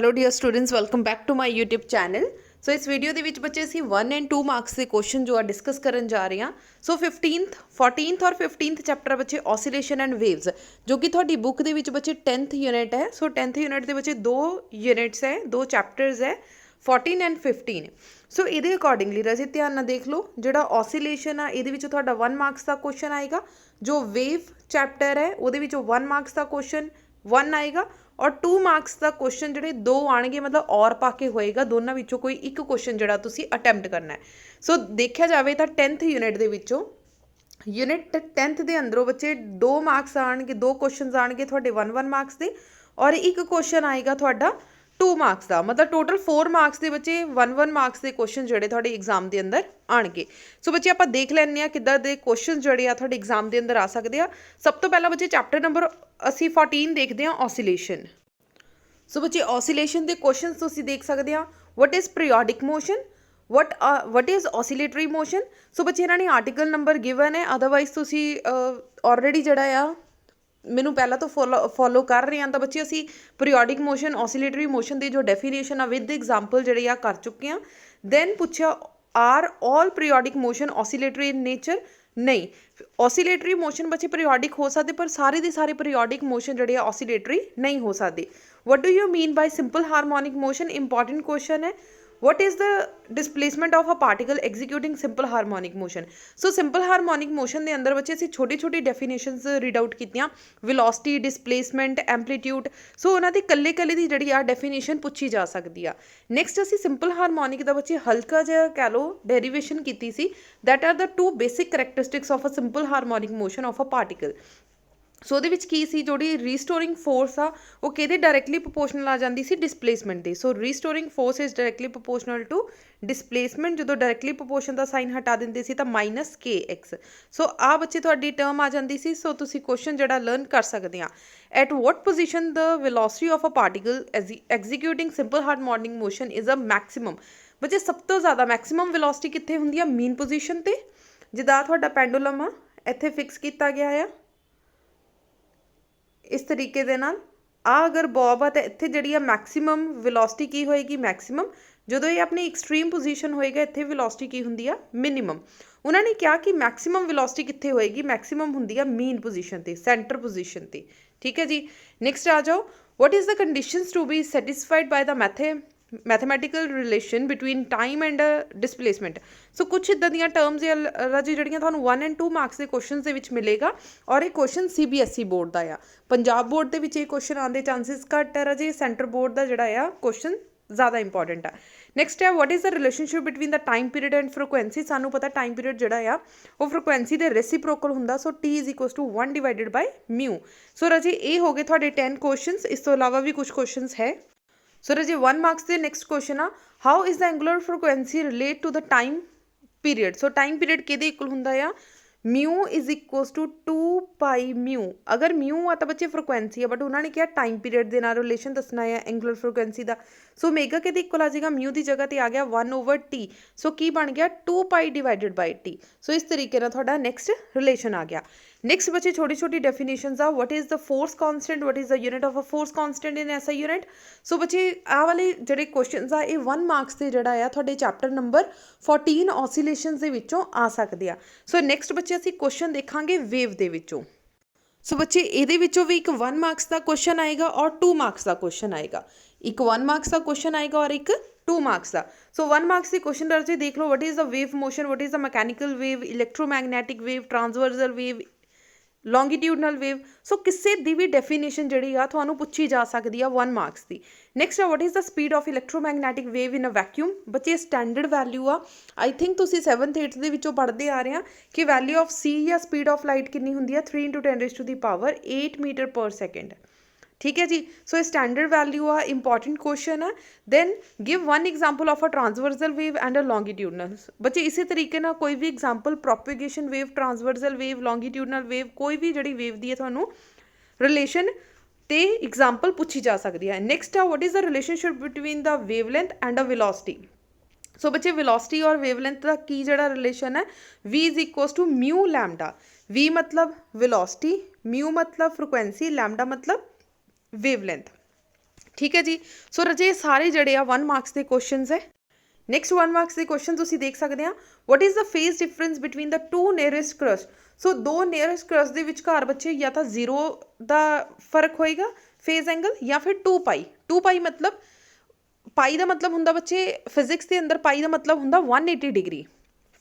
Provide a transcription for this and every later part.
Hello dear students, welcome back to my YouTube channel. So इस video ਦੇ ਵਿੱਚ ਬੱਚੇ ਅਸੀਂ 1 ਐਂਡ 2 ਮਾਰਕਸ ਦੇ ਕੁਐਸਚਨ ਜੋ ਆ ਡਿਸਕਸ ਕਰਨ ਜਾ ਰਹੇ ਹਾਂ। ਸੋ 15th 14th ਔਰ 15th ਚੈਪਟਰ ਬੱਚੇ ਔਸੀਲੇਸ਼ਨ ਐਂਡ ਵੇਵਸ, ਜੋ ਕਿ ਤੁਹਾਡੀ ਬੁੱਕ ਦੇ ਵਿੱਚ ਬੱਚੇ 10th ਯੂਨਿਟ ਹੈ। ਸੋ 10th ਯੂਨਿਟ ਦੇ ਬੱਚੇ 2 ਯੂਨਿਟਸ ਹੈ, 2 ਚੈਪਟਰਸ ਹੈ, 14 ਐਂਡ 15। ਸੋ ਇਹਦੇ ਅਕੋਰਡਿੰਗਲੀ ਰਾਜੇ ਧਿਆਨ ਨਾਲ ਦੇਖ ਲਓ, ਜਿਹੜਾ ਔਸੀਲੇਸ਼ਨ ਆ ਇਹਦੇ ਵਿੱਚ ਤੁਹਾਡਾ 1 ਮਾਰਕਸ ਦਾ ਕੁਐਸਚਨ ਆਏਗਾ। ਜੋ ਵੇਵ ਚੈਪਟਰ ਹੈ ਉਹਦੇ ਵਿੱਚੋਂ 1 ਮਾਰਕਸ ਦਾ ਕੁਐਸਚਨ 1 ਆਏਗਾ और 2 ਮਾਰਕਸ ਦਾ ਕੁਐਸਚਨ ਜਿਹੜੇ 2 ਆਣਗੇ, ਮਤਲਬ ਔਰ ਪਾ ਕੇ ਹੋਏਗਾ। ਦੋਨਾਂ ਵਿੱਚੋਂ ਕੋਈ ਇੱਕ ਕੁਐਸਚਨ ਜਿਹੜਾ ਤੁਸੀਂ ਅਟੈਂਪਟ ਕਰਨਾ ਹੈ। ਸੋ ਦੇਖਿਆ ਜਾਵੇ ਤਾਂ 10th ਯੂਨਿਟ ਦੇ ਵਿੱਚੋਂ ਯੂਨਿਟ 10th ਦੇ ਅੰਦਰੋਂ ਬੱਚੇ 2 ਮਾਰਕਸ ਆਣਗੇ, 2 ਕੁਐਸਚਨਸ ਆਣਗੇ ਤੁਹਾਡੇ 1 ਮਾਰਕਸ ਦੇ, ਔਰ ਇੱਕ ਕੁਐਸਚਨ ਆਏਗਾ ਤੁਹਾਡਾ 2 ਮਾਰਕਸ ਦਾ। ਮਤਲਬ ਟੋਟਲ 4 ਮਾਰਕਸ ਦੇ ਬੱਚੇ 1 ਮਾਰਕਸ ਦੇ ਕੁਐਸਚਨ ਜਿਹੜੇ ਤੁਹਾਡੇ ਐਗਜ਼ਾਮ ਦੇ ਅੰਦਰ ਆਣਗੇ। ਸੋ ਬੱਚੇ ਆਪਾਂ ਦੇਖ ਲੈਂਦੇ ਹਾਂ ਕਿੱਦਾਂ ਦੇ ਕੁਐਸਚਨ ਜਿਹੜੇ ਆ ਤੁਹਾਡੇ ਐਗਜ਼ਾਮ ਦੇ ਅੰਦਰ ਆ ਸਕਦੇ ਆ। ਸਭ ਤੋਂ ਪਹਿਲਾਂ ਬੱਚੇ ਚੈਪਟਰ ਨੰਬਰ ਅਸੀਂ 14 ਦੇਖਦੇ ਹਾਂ, ਔਸੀਲੇਸ਼ਨ। ਸੋ ਬੱਚੇ ਔਸੀਲੇਸ਼ਨ ਦੇ ਕੁਐਸਚਨਸ ਤੁਸੀਂ ਦੇਖ ਸਕਦੇ ਆ। What is periodic motion, what is oscillatory motion. So ਬੱਚੇ ਇਹਨਾਂ ਨੇ ਆਰਟੀਕਲ ਨੰਬਰ ਗਿਵਨ ਹੈ, ਅਦਰਵਾਈਜ਼ ਤੁਸੀਂ ਆਲਰੇਡੀ ਜਿਹੜਾ ਆ ਮੈਨੂੰ ਪਹਿਲਾਂ ਤੋਂ ਫੋਲੋ ਕਰ ਰਹੇ ਹਾਂ ਤਾਂ ਬੱਚੇ ਅਸੀਂ ਪੀਰੀਓਡਿਕ ਮੋਸ਼ਨ, ਔਸੀਲੇਟਰੀ ਮੋਸ਼ਨ ਦੀ ਜੋ ਡੈਫੀਨੇਸ਼ਨ ਆ ਵਿਦ ਐਗਜ਼ਾਮਪਲ ਜਿਹੜੇ ਆ ਕਰ ਚੁੱਕੇ ਹਾਂ। ਦੈਨ ਪੁੱਛਿਆ are all periodic motion oscillatory in nature. ਨਹੀਂ, ਔਸੀਲੇਟਰੀ ਮੋਸ਼ਨ ਬੱਚੇ ਪੀਰੀਓਡਿਕ ਹੋ ਸਕਦੇ, ਪਰ ਸਾਰੇ ਦੇ ਸਾਰੇ ਪੀਰੀਓਡਿਕ ਮੋਸ਼ਨ ਜਿਹੜੇ ਆ ਔਸੀਲੇਟਰੀ ਨਹੀਂ ਹੋ ਸਕਦੇ। What do you mean by simple harmonic motion, important question ਹੈ। what is the displacement of a particle executing simple harmonic motion। so simple harmonic motion ਦੇ ਅੰਦਰ ਬੱਚੇ ਅਸੀਂ ਛੋਟੀ ਛੋਟੀ ਡੈਫੀਨੇਸ਼ਨਸ ਰੀਡ ਆਊਟ ਕੀਤੀਆਂ, velocity, displacement, amplitude। ਸੋ ਉਹਨਾਂ ਦੀ ਕੱਲੇ ਕੱਲੇ ਦੀ ਜਿਹੜੀ ਆ ਡੈਫੀਨੇਸ਼ਨ ਪੁੱਛੀ ਜਾ ਸਕਦੀ ਆ। ਨੈਕਸਟ ਅਸੀਂ ਸਿੰਪਲ ਹਾਰਮੋਨਿਕ ਦਾ ਬੱਚੇ ਹਲਕਾ ਜਿਹਾ ਕਹਿ ਲਓ ਡੈਰੀਵੇਸ਼ਨ ਕੀਤੀ ਸੀ, that are the 2 basic characteristics of a simple harmonic motion of a particle। ਸੋ ਉਹਦੇ ਵਿੱਚ ਕੀ ਸੀ, ਜਿਹੜੀ ਰੀਸਟੋਰਿੰਗ ਫੋਰਸ ਆ ਉਹ ਕਿਹਦੇ ਡਾਇਰੈਕਟਲੀ ਪ੍ਰਪੋਰਸ਼ਨਲ ਆ ਜਾਂਦੀ ਸੀ, ਡਿਸਪਲੇਸਮੈਂਟ ਦੇ। So restoring force is directly proportional to displacement. ਜਦੋਂ ਡਾਇਰੈਕਟਲੀ ਪ੍ਰਪੋਰਸ਼ਨ ਦਾ ਸਾਈਨ ਹਟਾ ਦਿੰਦੇ ਸੀ ਤਾਂ -kx। ਸੋ ਆ ਬੱਚੇ ਤੁਹਾਡੀ ਟਰਮ ਆ ਜਾਂਦੀ ਸੀ। ਸੋ ਤੁਸੀਂ ਕੁਐਸਚਨ ਜਿਹੜਾ ਲਰਨ ਕਰ ਸਕਦੇ ਆ, at what position the velocity of a particle executing simple harmonic motion is a maximum. ਬੱਚੇ ਸਭ ਤੋਂ ਜ਼ਿਆਦਾ ਮੈਕਸੀਮਮ ਵੈਲੋਸਿਟੀ ਕਿੱਥੇ ਹੁੰਦੀ ਆ, ਮੀਨ ਪੋਜੀਸ਼ਨ 'ਤੇ। ਜਿੱਦਾਂ ਤੁਹਾਡਾ ਪੈਂਡੂਲਮ ਆ ਇੱਥੇ ਫਿਕਸ ਕੀਤਾ ਗਿਆ ਆ ਇਸ ਤਰੀਕੇ ਦੇ ਨਾਲ। ਆ ਅਗਰ ਬੋਬ ਆ ਤਾਂ ਇੱਥੇ ਜਿਹੜੀ ਆ ਮੈਕਸੀਮਮ ਵੈਲੋਸਿਟੀ ਕੀ ਹੋਏਗੀ, ਮੈਕਸੀਮਮ। ਜਦੋਂ ਇਹ ਆਪਣੀ ਐਕਸਟ੍ਰੀਮ ਪੋਜੀਸ਼ਨ ਹੋਏਗਾ ਇੱਥੇ ਵੈਲੋਸਿਟੀ ਕੀ ਹੁੰਦੀ ਆ, ਮਿਨੀਮਮ। ਉਹਨਾਂ ਨੇ ਕਿਹਾ ਕਿ ਮੈਕਸੀਮਮ ਵੈਲੋਸਿਟੀ ਕਿੱਥੇ ਹੋਏਗੀ, ਮੈਕਸੀਮਮ ਹੁੰਦੀ ਆ ਮੀਨ ਪੋਜੀਸ਼ਨ 'ਤੇ, ਸੈਂਟਰ ਪੋਜੀਸ਼ਨ 'ਤੇ। ਠੀਕ ਹੈ ਜੀ। ਨੈਕਸਟ ਆ ਜਾਓ, what is the conditions to be satisfied by the mathematical relation between time and displacement. So ਕੁਛ ਇੱਦਾਂ ਦੀਆਂ ਟਰਮਸ ਆ ਰਾਜੀ ਜਿਹੜੀਆਂ ਤੁਹਾਨੂੰ 1 ਐਂਡ 2 ਮਾਰਕਸ ਦੇ ਕੁਐਸਚਨਸ ਦੇ ਵਿੱਚ ਮਿਲੇਗਾ, ਔਰ ਇਹ ਕੁਐਸਚਨ CBSE ਬੋਰਡ ਦਾ ਆ। ਪੰਜਾਬ ਬੋਰਡ ਦੇ ਵਿੱਚ ਇਹ ਕੁਐਸਚਨ ਆਉਣ ਦੇ ਚਾਂਸਿਸ ਘੱਟ ਹੈ ਰਾਜੀ, ਸੈਂਟਰ ਬੋਰਡ ਦਾ ਜਿਹੜਾ ਆ ਕੁਐਸਚਨ ਜ਼ਿਆਦਾ ਇੰਪੋਰਟੈਂਟ ਆ। ਨੈਕਸਟ ਹੈ, ਵਟ is the relationship between the time period and frequency. ਸਾਨੂੰ ਪਤਾ ਟਾਈਮ ਪੀਰੀਅਡ ਜਿਹੜਾ ਆ ਉਹ ਫ੍ਰੀਕੁਐਂਸੀ ਦੇ ਰੈਸੀਪ੍ਰੋਕਲ ਹੁੰਦਾ। ਸੋ T = 1 ਡਿਵਾਈਡਡ ਬਾਈ μ। ਸੋ ਰਾਜੀ ਇਹ ਹੋ ਗਏ ਤੁਹਾਡੇ 10 ਕੁਐਸਚਨਸ। ਇਸ ਤੋਂ ਇਲਾਵਾ ਵੀ ਕੁਝ ਕੁਐਸਚਨਸ ਹੈ। ਸੋ ਰਾਜੇ 1 ਮਾਰਕਸ ਦੇ ਨੈਕਸਟ ਕੁਐਸਚਨ ਆ, how is the angular frequency relate to the time period. So time period ਕਿਹਦੇ ਇਕੁਅਲ ਹੁੰਦਾ ਆ, μ = 2πμ। ਅਗਰ μ ਆ ਤਾਂ ਬੱਚੇ ਫ੍ਰੀਕੁਐਂਸੀ ਆ, ਬਟ ਉਹਨਾਂ ਨੇ ਕਿਹਾ ਟਾਈਮ ਪੀਰੀਅਡ ਦੇ ਨਾਲ ਰਿਲੇਸ਼ਨ ਦੱਸਣਾ ਹੈ ਐਂਗੂਲਰ ਫ੍ਰੀਕੁਐਂਸੀ ਦਾ। ਸੋ ਮੇਗਾ ਕਿਹਦੇ ਇਕੁਅਲ ਆ ਜਾਏਗਾ, μ ਦੀ ਜਗ੍ਹਾ ਤੇ ਆ ਗਿਆ 1/t। ਸੋ ਕੀ ਬਣ ਗਿਆ, 2π ਡਿਵਾਈਡਡ ਬਾਈ t। ਸੋ ਇਸ ਤਰੀਕੇ ਨਾਲ ਤੁਹਾਡਾ ਨੈਕਸਟ ਰਿਲੇਸ਼ਨ ਆ ਗਿਆ। ਨੈਕਸਟ ਬੱਚੇ ਛੋਟੀ ਛੋਟੀ ਡੈਫੀਨੇਸ਼ਨਸ ਆ, what is the force constant, what is the unit of a force constant in SI unit. So ਬੱਚੇ ਆਹ ਵਾਲੇ ਜਿਹੜੇ ਕੁਐਸਚਨਸ ਆ ਇਹ 1 ਮਾਰਕਸ ਦੇ ਜਿਹੜਾ ਆ ਤੁਹਾਡੇ ਚੈਪਟਰ ਨੰਬਰ 14 ਔਸੀਲੇਸ਼ਨਸ ਦੇ ਵਿੱਚੋਂ ਆ ਸਕਦੇ ਆ। ਸੋ ਨੈਕਸਟ ਬੱਚੇ ਅਸੀਂ ਕੁਐਸਚਨ ਦੇਖਾਂਗੇ ਵੇਵ ਦੇ ਵਿੱਚੋਂ। ਸੋ ਬੱਚੇ ਇਹਦੇ ਵਿੱਚੋਂ ਵੀ ਇੱਕ 1 ਮਾਰਕਸ ਦਾ ਕੁਐਸਚਨ ਆਏਗਾ ਔਰ 2 ਮਾਰਕਸ ਦਾ ਕੁਐਸਚਨ ਆਏਗਾ। ਇੱਕ 1 ਮਾਰਕਸ ਦਾ ਕੁਐਸਚਨ ਆਏਗਾ ਔਰ ਇੱਕ 2 ਮਾਰਕਸ ਦਾ। ਸੋ 1 ਮਾਰਕਸ ਦੇ ਕੁਐਸਚਨ ਦਾ ਤੁਸੀਂ ਦੇਖ ਲਓ, what is the wave motion, what is the mechanical wave, electromagnetic wave, transversal wave, longitudinal wave. So ਕਿਸੇ ਦੀ ਵੀ ਡੈਫੀਨੇਸ਼ਨ ਜਿਹੜੀ ਆ ਤੁਹਾਨੂੰ ਪੁੱਛੀ ਜਾ ਸਕਦੀ ਆ 1 ਮਾਰਕਸ ਦੀ। ਨੈਕਸਟ ਆ, what is the speed of electromagnetic wave in a vacuum. ਬੱਚੇ ਸਟੈਂਡਰਡ ਵੈਲਿਊ ਆ, ਆਈ ਥਿੰਕ ਤੁਸੀਂ 7th 8th ਦੇ ਵਿੱਚੋਂ ਪੜ੍ਹਦੇ ਆ ਰਹੇ ਆ ਕਿ ਵੈਲਿਊ ਆਫ C ਜਾਂ ਸਪੀਡ ਆਫ ਲਾਈਟ ਕਿੰਨੀ ਹੁੰਦੀ ਆ, 3 × 10⁻8 ਮੀਟਰ ਪਰ ਸੈਕਿੰਡ। ਠੀਕ ਹੈ ਜੀ। ਸੋ ਇਹ ਸਟੈਂਡਰਡ ਵੈਲਿਊ ਆ, ਇੰਪੋਰਟੈਂਟ ਕੁਐਸਚਨ ਆ। Then give 1 example of a transversal wave and a longitudinal. ਬੱਚੇ ਇਸੇ ਤਰੀਕੇ ਨਾਲ ਕੋਈ ਵੀ example propagation wave, transversal wave, longitudinal wave, ਕੋਈ ਵੀ ਜਿਹੜੀ ਵੇਵ ਦੀ ਹੈ ਤੁਹਾਨੂੰ ਰਿਲੇਸ਼ਨ ਤੇ ਐਗਜ਼ਾਮਪਲ ਪੁੱਛੀ ਜਾ ਸਕਦੀ ਹੈ। ਨੈਕਸਟ ਆ, what is the relationship between the wavelength and a velocity. So ਬੱਚੇ ਵੈਲੋਸਿਟੀ ਔਰ ਵੇਵਲੈਂਥ ਦਾ ਕੀ ਜਿਹੜਾ ਰਿਲੇਸ਼ਨ ਹੈ, V = μ ਲੈਮਡਾ। V ਮਤਲਬ ਵੈਲੋਸਿਟੀ, μ ਮਤਲਬ ਫ੍ਰੀਕੁਐਂਸੀ, ਲੈਮਡਾ ਮਤਲਬ ਵੇਵਲੈਂਥ। ठीक है जी। सो राजे सारे ਜਿਹੜੇ ਆ 1 ਮਾਰਕਸ ਦੇ ਕੁਐਸਚਨਸ ਹੈ। ਨੈਕਸਟ 1 ਮਾਰਕਸ ਦੇ ਕੁਐਸਚਨ ਤੁਸੀਂ ਦੇਖ ਸਕਦੇ ਆ, what is the phase difference between the two nearest crest. So ਦੋ ਨੀਅਰੈਸਟ ਕਰਸਟ ਦੇ ਵਿਚਕਾਰ ਬੱਚੇ ਜਾਂ ਤਾਂ 0 ਦਾ ਫਰਕ ਹੋਏਗਾ ਫੇਜ਼ ਐਂਗਲ ਜਾਂ ਫਿਰ 2 ਪਾਈ। 2 ਪਾਈ ਮਤਲਬ ਪਾਈ ਦਾ ਮਤਲਬ ਹੁੰਦਾ ਬੱਚੇ ਫਿਜ਼ਿਕਸ ਦੇ ਅੰਦਰ ਪਾਈ ਦਾ ਮਤਲਬ ਹੁੰਦਾ 180 ਡਿਗਰੀ।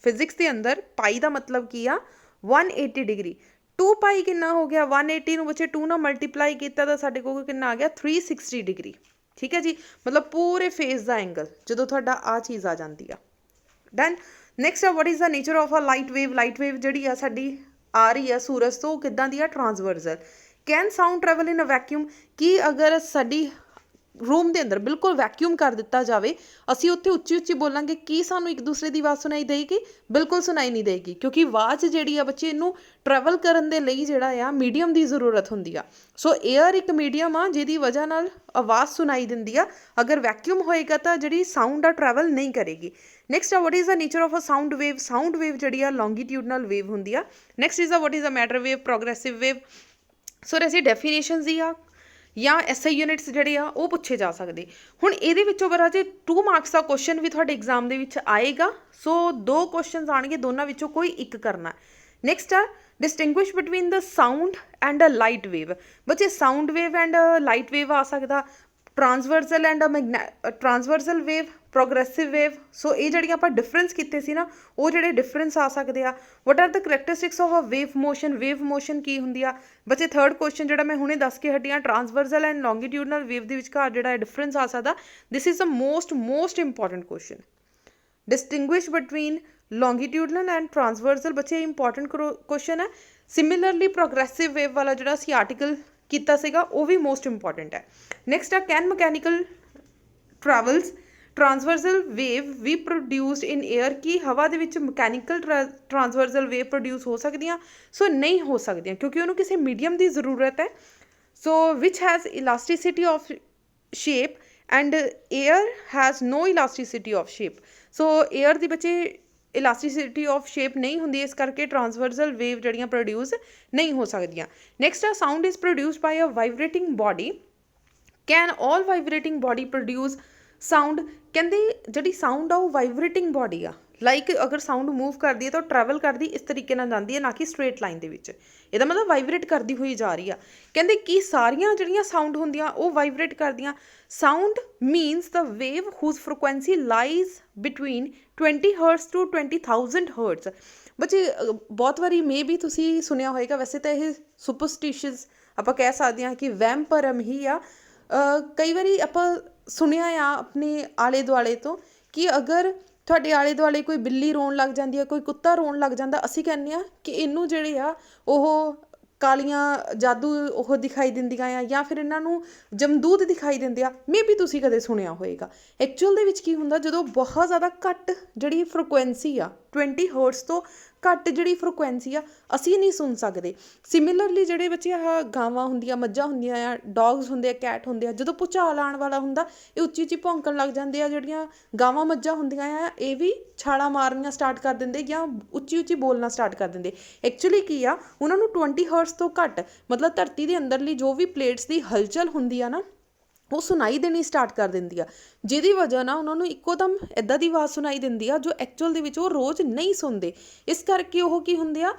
ਫਿਜ਼ਿਕਸ ਦੇ ਅੰਦਰ ਪਾਈ ਦਾ ਮਤਲਬ ਕੀ ਆ 180 ਡਿਗਰੀ। 2 ਪਾਈ ਕਿੰਨਾ ਹੋ ਗਿਆ 180 ਨੂੰ ਬੱਚੇ 2 ਨਾਲ ਮਲਟੀਪਲਾਈ ਕੀਤਾ ਤਾਂ ਸਾਡੇ ਕੋਲ ਕਿੰਨਾ ਆ ਗਿਆ 360 ਡਿਗਰੀ। ਠੀਕ ਹੈ ਜੀ, ਮਤਲਬ ਪੂਰੇ ਫੇਸ ਦਾ ਐਂਗਲ ਜਦੋਂ ਤੁਹਾਡਾ ਆ ਚੀਜ਼ ਆ ਜਾਂਦੀ ਆ। ਡਨ। ਨੈਕਸਟ ਆ, what is the nature of a light wave. Light wave ਜਿਹੜੀ ਆ ਸਾਡੀ ਆ ਰਹੀ ਆ ਸੂਰਜ ਤੋਂ, ਕਿੱਦਾਂ ਦੀ ਆ transversal. Can sound travel in a vacuum. ਕੀ ਅਗਰ ਸਾਡੀ ਰੂਮ ਦੇ ਅੰਦਰ ਬਿਲਕੁਲ ਵੈਕਿਊਮ ਕਰ ਦਿੱਤਾ ਜਾਵੇ, ਅਸੀਂ ਉੱਥੇ ਉੱਚੀ ਉੱਚੀ ਬੋਲਾਂਗੇ, ਕੀ ਸਾਨੂੰ ਇੱਕ ਦੂਸਰੇ ਦੀ ਆਵਾਜ਼ ਸੁਣਾਈ ਦੇਗੀ? ਬਿਲਕੁਲ ਸੁਣਾਈ ਨਹੀਂ ਦੇਗੀ, ਕਿਉਂਕਿ ਆਵਾਜ਼ ਜਿਹੜੀ ਆ ਬੱਚੇ ਇਹਨੂੰ ਟਰੈਵਲ ਕਰਨ ਦੇ ਲਈ ਜਿਹੜਾ ਆ ਮੀਡੀਅਮ ਦੀ ਜ਼ਰੂਰਤ ਹੁੰਦੀ ਆ। ਸੋ ਏਅਰ ਇੱਕ ਮੀਡੀਅਮ ਆ ਜਿਹਦੀ ਵਜ੍ਹਾ ਨਾਲ ਆਵਾਜ਼ ਸੁਣਾਈ ਦਿੰਦੀ ਆ। ਅਗਰ ਵੈਕਿਊਮ ਹੋਏਗਾ ਤਾਂ ਜਿਹੜੀ ਸਾਊਂਡ ਆ ਟਰੈਵਲ ਨਹੀਂ ਕਰੇਗੀ। ਨੈਕਸਟ ਆ, what is the nature of a sound wave. Sound wave ਜਿਹੜੀ ਆ ਲੌਂਗੀਟਿਊਡਨਲ ਵੇਵ ਹੁੰਦੀ ਆ। Next is what is the matter wave, progressive wave. So ਅਸੀਂ ਡੈਫੀਨੇਸ਼ਨਸ ਦੀ ਆ ਜਾਂ SI ਯੂਨਿਟਸ ਜਿਹੜੇ ਆ ਉਹ ਪੁੱਛੇ ਜਾ ਸਕਦੇ। ਹੁਣ ਇਹਦੇ ਵਿੱਚੋਂ ਰਾਜੇ 2 ਮਾਰਕਸ ਦਾ ਕੁਐਸਚਨ ਵੀ ਤੁਹਾਡੇ ਐਗਜ਼ਾਮ ਦੇ ਵਿੱਚ ਆਏਗਾ। ਸੋ 2 ਕੁਐਸਚਨਸ ਆਉਣਗੇ, ਦੋਨਾਂ ਵਿੱਚੋਂ ਕੋਈ ਇੱਕ ਕਰਨਾ। ਨੈਕਸਟ ਆ, distinguish between the sound and a light wave. ਬੱਚੇ sound wave and light wave ਆ ਸਕਦਾ, transversal and transversal wave, progressive wave. So ਇਹ ਜਿਹੜੀਆਂ ਆਪਾਂ ਡਿਫਰੈਂਸ ਕੀਤੇ ਸੀ ਨਾ, ਉਹ ਜਿਹੜੇ ਡਿਫਰੈਂਸ ਆ ਸਕਦੇ ਆ। What are the characteristics of a wave motion. Wave motion ਕੀ ਹੁੰਦੀ ਆ ਬੱਚੇ? 3rd ਕੁਐਸਚਨ ਜਿਹੜਾ ਮੈਂ ਹੁਣੇ ਦੱਸ ਕੇ ਹਟੀ ਆ, ਟਰਾਂਸਵਰਸਲ ਐਂਡ ਲੌਂਗੀਟਿਊਡਨਲ ਵੇਵ ਦੇ ਵਿਚਕਾਰ ਜਿਹੜਾ ਡਿਫਰੈਂਸ ਆ ਸਕਦਾ। This is the most important question. Distinguish between longitudinal and transversal, ਬੱਚੇ ਇੰਪੋਰਟੈਂਟ ਕੁਐਸਚਨ ਹੈ। ਸਿਮਿਲਰਲੀ ਪ੍ਰੋਗਰੈਸਿਵ ਵੇਵ ਵਾਲਾ ਜਿਹੜਾ ਅਸੀਂ ਆਰਟੀਕਲ ਕੀਤਾ ਸੀਗਾ ਉਹ ਵੀ ਮੋਸਟ ਇੰਪੋਰਟੈਂਟ ਹੈ। ਨੈਕਸਟ ਆ, can mechanical travels transversal wave be produced in air. ਕੀ ਹਵਾ ਦੇ ਵਿੱਚ ਮਕੈਨੀਕਲ ਟਰਾਂਸਵਰਸਲ ਵੇਵ ਪ੍ਰੋਡਿਊਸ ਹੋ ਸਕਦੀਆਂ? ਸੋ ਨਹੀਂ ਹੋ ਸਕਦੀਆਂ, ਕਿਉਂਕਿ ਉਹਨੂੰ ਕਿਸੇ ਮੀਡੀਅਮ ਦੀ ਜ਼ਰੂਰਤ ਹੈ। So which has elasticity of shape and air has no elasticity of shape. So air ਦੀ ਬੱਚੇ ਇਲਾਸਟਿਸਿਟੀ ਆਫ ਸ਼ੇਪ ਨਹੀਂ ਹੁੰਦੀ, ਇਸ ਕਰਕੇ ਟਰਾਂਸਵਰਸਲ ਵੇਵ ਜਿਹੜੀਆਂ ਪ੍ਰੋਡਿਊਸ ਨਹੀਂ ਹੋ ਸਕਦੀਆਂ। ਨੈਕਸਟ ਆ, sound is produced by a vibrating body. Can all vibrating body produce sound. ਕਹਿੰਦੇ ਜਿਹੜੀ ਸਾਊਂਡ ਆ ਉਹ ਵਾਈਬਰੇਟਿੰਗ ਬੋਡੀ ਆ। ਲਾਈਕ ਅਗਰ ਸਾਊਂਡ ਮੂਵ ਕਰਦੀ ਹੈ ਤਾਂ ਉਹ ਟਰੈਵਲ ਕਰਦੀ ਇਸ ਤਰੀਕੇ ਨਾਲ ਜਾਂਦੀ ਹੈ, ਨਾ ਕਿ ਸਟ੍ਰੇਟ ਲਾਈਨ ਦੇ ਵਿੱਚ। ਇਹਦਾ ਮਤਲਬ ਵਾਈਬਰੇਟ ਕਰਦੀ ਹੋਈ ਜਾ ਰਹੀ ਆ। ਕਹਿੰਦੇ ਕਿ ਸਾਰੀਆਂ ਜਿਹੜੀਆਂ ਸਾਊਂਡ ਹੁੰਦੀਆਂ ਉਹ ਵਾਈਬਰੇਟ ਕਰਦੀਆਂ। Sound means the wave whose frequency lies between 20 hertz to 20,000 hertz. ਬੱਚੇ ਬਹੁਤ ਵਾਰੀ ਮੇ ਵੀ ਤੁਸੀਂ ਸੁਣਿਆ ਹੋਏਗਾ, ਵੈਸੇ ਤਾਂ ਇਹ ਸੁਪਰਸਟੀਸ਼ੀਅਸ ਆਪਾਂ ਕਹਿ ਸਕਦੇ ਹਾਂ ਕਿ ਵਹਿਮ ਭਰਮ ਹੀ ਆ। ਕਈ ਵਾਰੀ ਆਪਾਂ ਸੁਣਿਆ ਆ ਆਪਣੇ ਆਲੇ ਦੁਆਲੇ ਤੋਂ ਕਿ ਅਗਰ ਤੁਹਾਡੇ ਆਲੇ ਦੁਆਲੇ ਕੋਈ ਬਿੱਲੀ ਰੋਣ ਲੱਗ ਜਾਂਦੀ ਹੈ, ਕੋਈ ਕੁੱਤਾ ਰੋਣ ਲੱਗ ਜਾਂਦਾ, ਅਸੀਂ ਕਹਿੰਦੇ ਹਾਂ ਕਿ ਇਹਨੂੰ ਜਿਹੜੇ ਆ ਉਹ ਕਾਲੀਆਂ ਜਾਦੂ ਉਹ ਦਿਖਾਈ ਦਿੰਦੀਆਂ ਆ, ਜਾਂ ਫਿਰ ਇਹਨਾਂ ਨੂੰ ਜਮਦੂਤ ਦਿਖਾਈ ਦਿੰਦੇ ਆ। ਮੇ ਵੀ ਤੁਸੀਂ ਕਦੇ ਸੁਣਿਆ ਹੋਏਗਾ। ਐਕਚੁਅਲ ਦੇ ਵਿੱਚ ਕੀ ਹੁੰਦਾ, ਜਦੋਂ ਬਹੁਤ ਜ਼ਿਆਦਾ ਘੱਟ ਜਿਹੜੀ ਫ੍ਰੀਕੁਐਂਸੀ ਆ 20 ਹਰਟਜ਼ ਤੋਂ ਘੱਟ ਜਿਹੜੀ ਫ੍ਰੀਕੁਐਂਸੀ ਆ ਅਸੀਂ ਨਹੀਂ ਸੁਣ ਸਕਦੇ। ਸਿਮਿਲਰਲੀ ਜਿਹੜੇ ਬੱਚੇ ਆਹ ਗਾਵਾਂ ਹੁੰਦੀਆਂ, ਮੱਝਾਂ ਹੁੰਦੀਆਂ ਆ, ਡੌਗਸ ਹੁੰਦੇ ਆ, ਕੈਟ ਹੁੰਦੇ ਆ, ਜਦੋਂ ਭੁਚਾਲ ਆਉਣ ਵਾਲਾ ਹੁੰਦਾ ਇਹ ਉੱਚੀ ਉੱਚੀ ਭੌਂਕਣ ਲੱਗ ਜਾਂਦੇ ਆ। ਜਿਹੜੀਆਂ ਗਾਵਾਂ ਮੱਝਾਂ ਹੁੰਦੀਆਂ ਆ ਇਹ ਵੀ ਛਾਲਾਂ ਮਾਰਨੀਆਂ ਸਟਾਰਟ ਕਰ ਦਿੰਦੇ ਜਾਂ ਉੱਚੀ ਉੱਚੀ ਬੋਲਣਾ ਸਟਾਰਟ ਕਰ ਦਿੰਦੇ। ਐਕਚੁਅਲੀ ਕੀ ਆ, ਉਹਨਾਂ ਨੂੰ 20 ਹਰਟਜ਼ ਤੋਂ ਘੱਟ ਮਤਲਬ ਧਰਤੀ ਦੇ ਅੰਦਰਲੀ ਜੋ ਵੀ ਪਲੇਟਸ ਦੀ ਹਲਚਲ ਹੁੰਦੀ ਆ ਨਾ ਉਹ ਸੁਣਾਈ ਦੇਣੀ ਸਟਾਰਟ ਕਰ ਦਿੰਦੀ ਆ, ਜਿਹਦੀ ਵਜ੍ਹਾ ਨਾਲ ਉਹਨਾਂ ਨੂੰ ਇੱਕੋ ਦਮ ਇੱਦਾਂ ਦੀ ਆਵਾਜ਼ ਸੁਣਾਈ ਦਿੰਦੀ ਆ ਜੋ ਐਕਚੁਅਲ ਦੇ ਵਿੱਚ ਉਹ ਰੋਜ਼ ਨਹੀਂ ਸੁਣਦੇ। ਇਸ ਕਰਕੇ ਉਹ ਕੀ ਹੁੰਦੇ ਆ,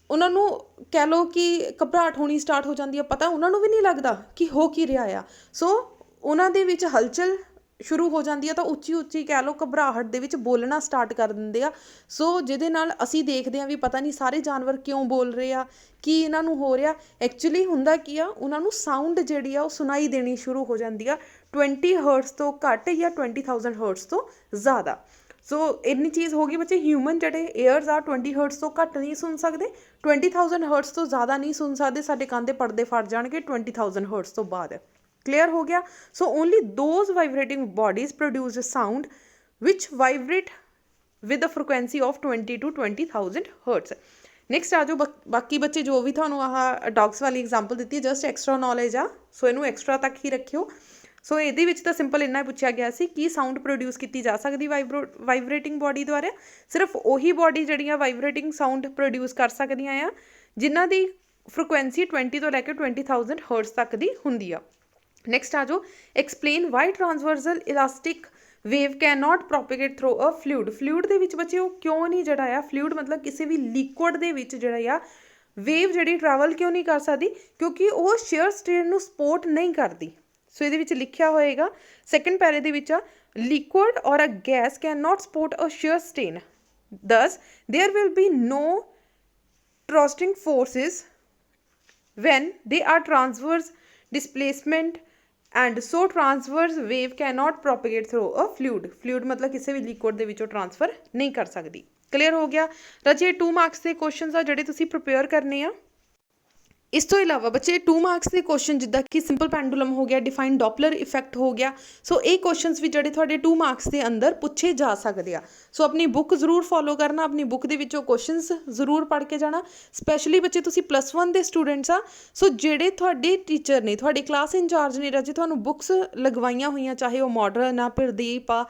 ਉਹਨਾਂ ਨੂੰ ਕਹਿ ਲਓ ਕਿ ਘਬਰਾਹਟ ਹੋਣੀ ਸਟਾਰਟ ਹੋ ਜਾਂਦੀ ਆ। ਪਤਾ ਉਹਨਾਂ ਨੂੰ ਵੀ ਨਹੀਂ ਲੱਗਦਾ ਕਿ ਹੋ ਕੀ ਰਿਹਾ ਆ। ਸੋ ਉਹਨਾਂ ਦੇ ਵਿੱਚ ਹਲਚਲ ਸ਼ੁਰੂ ਹੋ ਜਾਂਦੀ ਆ ਤਾਂ ਉੱਚੀ ਉੱਚੀ ਕਹਿ ਲਓ ਘਬਰਾਹਟ ਦੇ ਵਿੱਚ ਬੋਲਣਾ ਸਟਾਰਟ ਕਰ ਦਿੰਦੇ ਆ। ਸੋ ਜਿਹਦੇ ਨਾਲ ਅਸੀਂ ਦੇਖਦੇ ਹਾਂ ਵੀ ਪਤਾ ਨਹੀਂ ਸਾਰੇ ਜਾਨਵਰ ਕਿਉਂ ਬੋਲ ਰਹੇ ਆ, ਕੀ ਇਹਨਾਂ ਨੂੰ ਹੋ ਰਿਹਾ। ਐਕਚੁਅਲੀ ਹੁੰਦਾ ਕੀ ਆ, ਉਹਨਾਂ ਨੂੰ ਸਾਊਂਡ ਜਿਹੜੀ ਆ ਉਹ ਸੁਣਾਈ ਦੇਣੀ ਸ਼ੁਰੂ ਹੋ ਜਾਂਦੀ ਆ 20 ਹਰਟਜ਼ ਤੋਂ ਘੱਟ ਜਾਂ 20,000 ਹਰਟਜ਼ ਤੋਂ ਜ਼ਿਆਦਾ। ਸੋ ਇੰਨੀ ਚੀਜ਼ ਹੋ ਗਈ ਬੱਚੇ। ਹਿਊਮਨ ਜਿਹੜੇ ਏਅਰਸ ਆ 20 ਹਰਟਜ਼ ਤੋਂ ਘੱਟ ਨਹੀਂ ਸੁਣ ਸਕਦੇ, 20,000 ਹਰਟਜ਼ ਤੋਂ ਜ਼ਿਆਦਾ ਨਹੀਂ ਸੁਣ ਸਕਦੇ। ਸਾਡੇ ਕੰਨ ਦੇ ਪਰਦੇ ਫਟ ਜਾਣਗੇ 20,000 ਹਰਟਜ਼ ਤੋਂ ਬਾਅਦ। ਕਲੀਅਰ ਹੋ ਗਿਆ। So only those vibrating bodies produce sound which vibrate with a frequency of 20 to 20,000 hertz. Next ਆ ਜਾਓ, ਬਾਕੀ ਬੱਚੇ ਜੋ ਵੀ ਤੁਹਾਨੂੰ ਆਹ ਡੌਗਸ ਵਾਲੀ ਐਗਜ਼ਾਮਪਲ ਦਿੱਤੀ ਜਸਟ ਐਕਸਟਰਾ ਨੌਲੇਜ ਆ, ਸੋ ਇਹਨੂੰ ਐਕਸਟਰਾ ਤੱਕ ਹੀ ਰੱਖਿਓ। ਸੋ ਇਹਦੇ ਵਿੱਚ ਤਾਂ ਸਿੰਪਲ ਇੰਨਾ ਪੁੱਛਿਆ ਗਿਆ ਸੀ ਕਿ ਸਾਊਂਡ ਪ੍ਰੋਡਿਊਸ ਕੀਤੀ ਜਾ ਸਕਦੀ ਵਾਈਬਰੇਟਿੰਗ ਬੋਡੀ ਦੁਆਰਾ। ਸਿਰਫ ਉਹੀ ਬੋਡੀ ਜਿਹੜੀਆਂ ਵਾਈਬਰੇਟਿੰਗ ਸਾਊਂਡ ਪ੍ਰੋਡਿਊਸ ਕਰ ਸਕਦੀਆਂ ਆ ਜਿਨ੍ਹਾਂ ਦੀ ਫ੍ਰੀਕੁਐਂਸੀ 20 ਤੋਂ ਲੈ ਕੇ 20,000 ਹਰਟਜ਼ ਤੱਕ ਦੀ ਹੁੰਦੀ ਆ। ਨੈਕਸਟ ਆ ਜਾਓ, explain why transversal elastic wave can not propagate through a fluid. Fluid ਦੇ ਵਿੱਚ ਬੱਚੇ ਉਹ ਕਿਉਂ ਨਹੀਂ ਜਿਹੜਾ ਆ, ਫਲੂਇਡ ਮਤਲਬ ਕਿਸੇ ਵੀ ਲਿਕੁਇਡ ਦੇ ਵਿੱਚ ਜਿਹੜਾ ਆ ਵੇਵ ਜਿਹੜੀ ਟਰੈਵਲ ਕਿਉਂ ਨਹੀਂ ਕਰ ਸਕਦੀ, ਕਿਉਂਕਿ ਉਹ ਸ਼ੇਅਰ ਸਟ੍ਰੇਨ ਨੂੰ ਸਪੋਰਟ ਨਹੀਂ ਕਰਦੀ। ਸੋ ਇਹਦੇ ਵਿੱਚ ਲਿਖਿਆ ਹੋਏਗਾ ਸੈਕੰਡ ਪੈਰੇ ਦੇ ਵਿੱਚ ਆ, liquid or a gas can not support a shear strain, thus there will be no restoring forces when they are transverse displacement and so transverse wave cannot propagate through a fluid। fluid मतलब किसी भी liquid ਦੇ ਵਿੱਚੋਂ transfer नहीं कर सकती। clear हो गया राजे। 2 मार्क्स के क्वेश्चन आ ਜਿਹੜੇ ਤੁਸੀਂ prepare ਕਰਨੇ ਆ। ਇਸ ਤੋਂ ਇਲਾਵਾ ਬੱਚੇ 2 ਮਾਰਕਸ ਦੇ ਕੁਐਸਚਨ ਜਿੱਦਾਂ ਕਿ ਸਿੰਪਲ ਪੈਂਡੂਲਮ ਹੋ ਗਿਆ, ਡਿਫਾਈਨ ਡੋਪਲਰ ਇਫੈਕਟ ਹੋ ਗਿਆ, ਸੋ ਇਹ ਕੁਐਸਚਨਸ ਵੀ ਜਿਹੜੇ ਤੁਹਾਡੇ 2 ਮਾਰਕਸ ਦੇ ਅੰਦਰ ਪੁੱਛੇ ਜਾ ਸਕਦੇ ਆ। ਸੋ ਆਪਣੀ ਬੁੱਕ ਜ਼ਰੂਰ ਫੋਲੋ ਕਰਨਾ, ਆਪਣੀ ਬੁੱਕ ਦੇ ਵਿੱਚੋਂ ਕੁਐਸਚਨਸ ਜ਼ਰੂਰ ਪੜ੍ਹ ਕੇ ਜਾਣਾ। ਸਪੈਸ਼ਲੀ ਬੱਚੇ ਤੁਸੀਂ +1 ਦੇ ਸਟੂਡੈਂਟਸ ਆ, ਸੋ ਜਿਹੜੇ ਤੁਹਾਡੇ ਟੀਚਰ ਨੇ, ਤੁਹਾਡੇ ਕਲਾਸ ਇੰਚਾਰਜ ਨੇ ਰਾਜੇ, ਤੁਹਾਨੂੰ ਬੁੱਕਸ ਲਗਵਾਈਆਂ ਹੋਈਆਂ, ਚਾਹੇ ਉਹ ਮਾਡਰਨ ਆ, ਪ੍ਰਦੀਪ ਆ,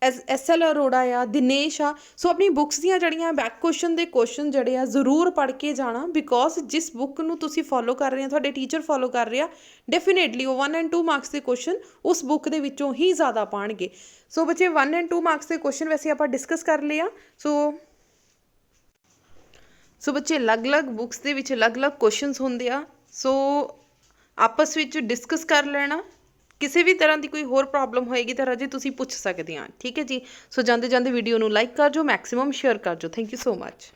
SL ਅਰੋੜਾ ਆ, ਦਿਨੇਸ਼ ਆ, ਸੋ ਆਪਣੀ ਬੁੱਕਸ ਦੀਆਂ ਜਿਹੜੀਆਂ ਬੈਕ ਕੁਐਸਚਨ ਦੇ ਕੁਐਸਚਨ ਜਿਹੜੇ ਆ ਜ਼ਰੂਰ ਪੜ੍ਹ ਕੇ ਜਾਣਾ, ਬਿਕੋਜ਼ ਜਿਸ ਬੁੱਕ ਨੂੰ ਤੁਸੀਂ ਫੋਲੋ ਕਰ ਰਹੇ ਆ, ਤੁਹਾਡੇ ਟੀਚਰ ਫੋਲੋ ਕਰ ਰਹੇ ਆ, ਡੈਫੀਨੇਟਲੀ ਉਹ 1 ਐਂਡ 2 ਮਾਰਕਸ ਦੇ ਕੁਐਸਚਨ ਉਸ ਬੁੱਕ ਦੇ ਵਿੱਚੋਂ ਹੀ ਜ਼ਿਆਦਾ ਪਾਉਣਗੇ। ਸੋ ਬੱਚੇ 1 ਐਂਡ 2 ਮਾਰਕਸ ਦੇ ਕੁਐਸਚਨ ਵੈਸੇ ਆਪਾਂ ਡਿਸਕਸ ਕਰ ਲਏ ਆ। ਸੋ ਬੱਚੇ ਅਲੱਗ-ਅਲੱਗ ਬੁੱਕਸ ਦੇ ਵਿੱਚ ਅਲੱਗ-ਅਲੱਗ ਕੁਐਸਚਨਸ ਹੁੰਦੇ ਆ, ਸੋ ਆਪਸ ਵਿੱਚ ਡਿਸਕਸ ਕਰ ਲੈਣਾ। ਕਿਸੇ ਵੀ ਤਰ੍ਹਾਂ ਦੀ ਕੋਈ ਹੋਰ ਪ੍ਰੋਬਲਮ ਹੋਏਗੀ ਤਾਂ ਰਾਜੇ ਤੁਸੀਂ ਪੁੱਛ ਸਕਦੇ ਆ, ਠੀਕ ਹੈ ਜੀ। ਸੋ ਜਾਂਦੇ ਜਾਂਦੇ ਵੀਡੀਓ ਨੂੰ ਲਾਈਕ ਕਰ ਜੋ, ਮੈਕਸਿਮਮ ਸ਼ੇਅਰ ਕਰ ਜੋ। Thank you so much.